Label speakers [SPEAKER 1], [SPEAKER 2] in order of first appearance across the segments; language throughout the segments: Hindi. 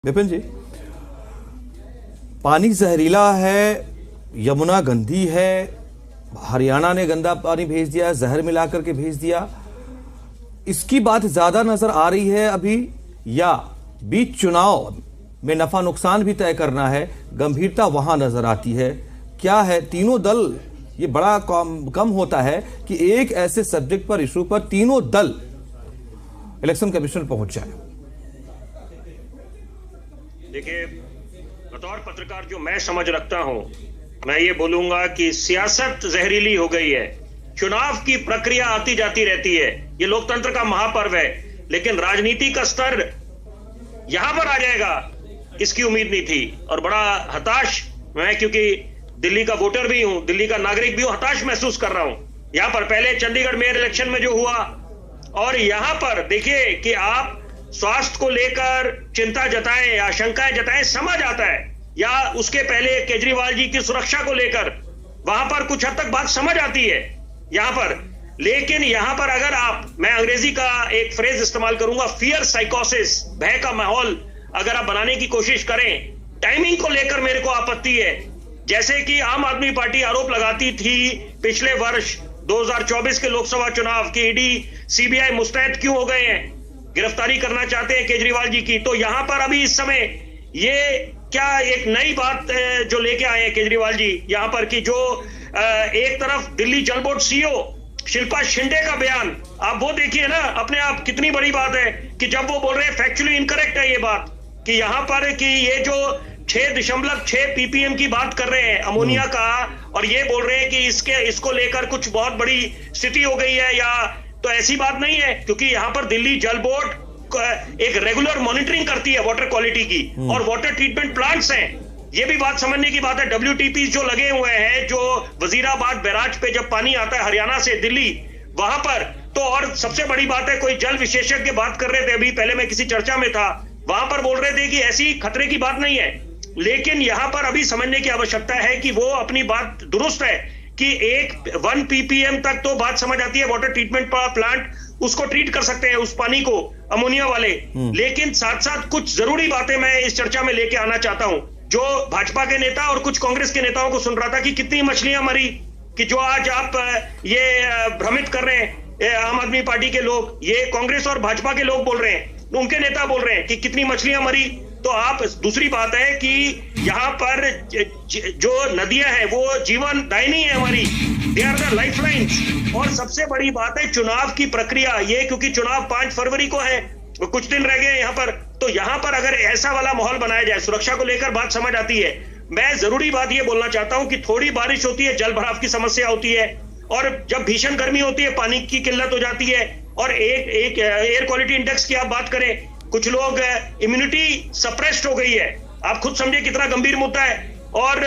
[SPEAKER 1] विपिन जी, पानी जहरीला है, यमुना गंदी है, हरियाणा ने गंदा पानी भेज दिया, जहर मिला करके भेज दिया, इसकी बात ज्यादा नजर आ रही है अभी, या बीच चुनाव में नफा नुकसान भी तय करना है, गंभीरता वहां नजर आती है? क्या है, तीनों दल, ये बड़ा कम होता है कि एक ऐसे सब्जेक्ट पर, इशू पर तीनों दल इलेक्शन कमीशन पहुंच जाए।
[SPEAKER 2] देखिए, बतौर पत्रकार जो मैं समझ रखता हूं, मैं ये बोलूंगा कि सियासत जहरीली हो गई है। चुनाव की प्रक्रिया आती जाती रहती है, ये लोकतंत्र का महापर्व है, लेकिन राजनीति का स्तर यहां पर आ जाएगा इसकी उम्मीद नहीं थी। और बड़ा हताश मैं, क्योंकि दिल्ली का वोटर भी हूं, दिल्ली का नागरिक भी हूं, हताश महसूस कर रहा हूं। यहां पर पहले चंडीगढ़ मेयर इलेक्शन में जो हुआ, और यहां पर देखिए कि आप स्वास्थ्य को लेकर चिंता जताएं या आशंकाएं जताएं, समझ आता है, या उसके पहले केजरीवाल जी की सुरक्षा को लेकर वहां पर कुछ हद तक बात समझ आती है यहां पर। लेकिन यहां पर अगर मैं अंग्रेजी का एक फ्रेज इस्तेमाल करूंगा, फियर साइकोसिस, भय का माहौल अगर आप बनाने की कोशिश करें, टाइमिंग को लेकर मेरे को आपत्ति है। जैसे कि आम आदमी पार्टी आरोप लगाती थी पिछले वर्ष 2024 के लोकसभा चुनाव की ईडी सीबीआई मुस्तैद क्यों हो गए हैं, गिरफ्तारी करना चाहते हैं केजरीवाल जी की, तो यहां पर अभी इस समय ये क्या एक नई बात जो लेके आए हैं केजरीवाल जी यहां पर, कि जो एक तरफ दिल्ली जल बोर्ड सीईओ शिल्पा शिंदे का बयान, आप वो देखिए ना, अपने आप कितनी बड़ी बात है कि जब वो बोल रहे हैं, फैक्चुअली इनकरेक्ट है ये बात, कि यहां पर कि ये जो 6.6 पीपीएम की बात कर रहे हैं अमोनिया का, और ये बोल रहे हैं कि इसको लेकर कुछ बहुत बड़ी स्थिति हो गई है, या तो ऐसी बात नहीं है, क्योंकि यहां पर दिल्ली जल बोर्ड एक रेगुलर मॉनिटरिंग करती है वाटर क्वालिटी की, और वाटर ट्रीटमेंट प्लांट्स हैं। ये भी बात समझने की बात है, WTP जो लगे हुए हैं, जो वजीराबाद बैराज पे जब पानी आता है हरियाणा से दिल्ली, वहां पर तो, और सबसे बड़ी बात है, कोई जल विशेषज्ञ बात कर रहे थे अभी पहले, मैं किसी चर्चा में था, वहां पर बोल रहे थे कि ऐसी खतरे की बात नहीं है। लेकिन यहां पर अभी समझने की आवश्यकता है कि वो अपनी बात दुरुस्त है कि 1 ppm तक तो बात समझ आती है, वाटर ट्रीटमेंट प्लांट उसको ट्रीट कर सकते हैं, उस पानी को, अमोनिया वाले। लेकिन साथ साथ कुछ जरूरी बातें मैं इस चर्चा में लेके आना चाहता हूं, जो भाजपा के नेता और कुछ कांग्रेस के नेताओं को सुन रहा था कि कितनी मछलियां मरी, कि जो आज आप ये भ्रमित कर रहे हैं आम आदमी पार्टी के लोग, ये कांग्रेस और भाजपा के लोग बोल रहे हैं, उनके नेता बोल रहे हैं कि कितनी मछलियां मरी। तो आप, दूसरी बात है कि यहाँ पर जो नदियां हैं वो जीवन दायिनी है हमारी, दे आर द लाइफलाइंस। और सबसे बड़ी बात है चुनाव की प्रक्रिया, ये क्योंकि चुनाव 5 फरवरी को है, कुछ दिन रह गए यहाँ पर, तो यहाँ पर अगर ऐसा वाला माहौल बनाया जाए, सुरक्षा को लेकर बात समझ आती है। मैं जरूरी बात ये बोलना चाहता हूं कि थोड़ी बारिश होती है, जल भराव की समस्या होती है, और जब भीषण गर्मी होती है पानी की किल्लत हो जाती है, और एक एयर क्वालिटी इंडेक्स की आप बात करें, कुछ लोग इम्यूनिटी सप्रेस्ड हो गई है, आप खुद समझे कितना गंभीर मुद्दा है, और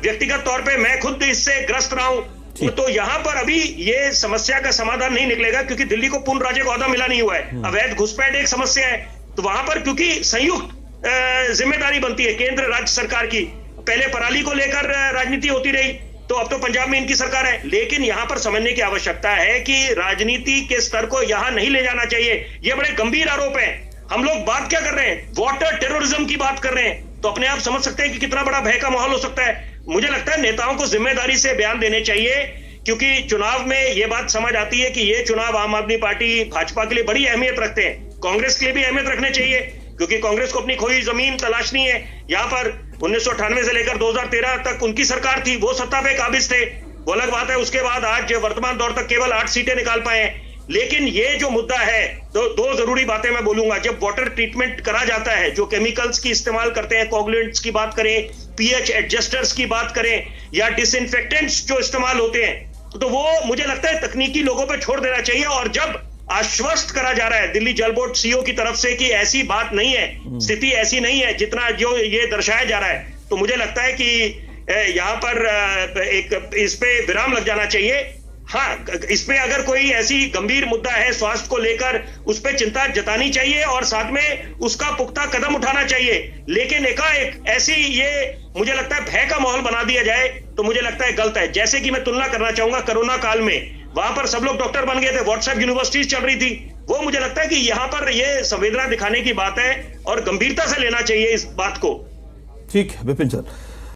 [SPEAKER 2] व्यक्तिगत तौर पे मैं खुद इससे ग्रस्त रहा हूं। तो यहां पर अभी ये समस्या का समाधान नहीं निकलेगा, क्योंकि दिल्ली को पूर्ण राज्य का ओहदा मिला नहीं हुआ है, अवैध घुसपैठ एक समस्या है, तो वहां पर क्योंकि संयुक्त जिम्मेदारी बनती है केंद्र राज्य सरकार की, पहले पराली को लेकर राजनीति होती रही, तो अब तो पंजाब में इनकी सरकार है। लेकिन यहां पर समझने की आवश्यकता है कि राजनीति के स्तर को यहां नहीं ले जाना चाहिए, ये बड़े गंभीर आरोप है। हम लोग बात क्या कर रहे हैं, वाटर टेररिज्म की बात कर रहे हैं, तो अपने आप समझ सकते हैं कि कितना बड़ा भय का माहौल हो सकता है। मुझे लगता है नेताओं को जिम्मेदारी से बयान देने चाहिए, क्योंकि चुनाव में यह बात समझ आती है कि ये चुनाव आम आदमी पार्टी भाजपा के लिए बड़ी अहमियत रखते हैं, कांग्रेस के लिए भी अहमियत रखने चाहिए, क्योंकि कांग्रेस को अपनी खोई जमीन तलाशनी है। यहाँ पर 1998 से लेकर 2013 तक उनकी सरकार थी, वो सत्ता पे काबिज थे, वो अलग बात है। उसके बाद आज वर्तमान दौर तक केवल 8 सीटें निकाल पाए हैं। लेकिन ये जो मुद्दा है, तो दो जरूरी बातें मैं बोलूंगा। जब वाटर ट्रीटमेंट करा जाता है, जो केमिकल्स की इस्तेमाल करते हैं, कोगुलेंट्स की बात करें, पीएच एडजस्टर्स की बात करें, या डिसइंफेक्टेंट्स जो इस्तेमाल होते हैं, तो वो मुझे लगता है तकनीकी लोगों पे छोड़ देना चाहिए। और जब आश्वस्त करा जा रहा है दिल्ली जल बोर्ड सीईओ की तरफ से कि ऐसी बात नहीं है, स्थिति ऐसी नहीं है जितना जो ये दर्शाया जा रहा है, तो मुझे लगता है कि यहाँ पर एक इस पे विराम लग जाना चाहिए। हाँ, इसमें अगर कोई ऐसी गंभीर मुद्दा है स्वास्थ्य को लेकर, उस पर चिंता जतानी चाहिए और साथ में उसका पुख्ता कदम उठाना चाहिए। लेकिन एकाएक ऐसी ये मुझे लगता है भय का माहौल बना दिया जाए, तो मुझे लगता है गलत है। जैसे कि मैं तुलना करना चाहूंगा कोरोना काल में, वहां पर सब लोग डॉक्टर बन गए थे, व्हाट्सएप यूनिवर्सिटीज चल रही थी, वो मुझे लगता है कि यहां पर ये संवेदना दिखाने की बात है और गंभीरता से लेना चाहिए इस बात को।
[SPEAKER 1] ठीक है विपिन सर।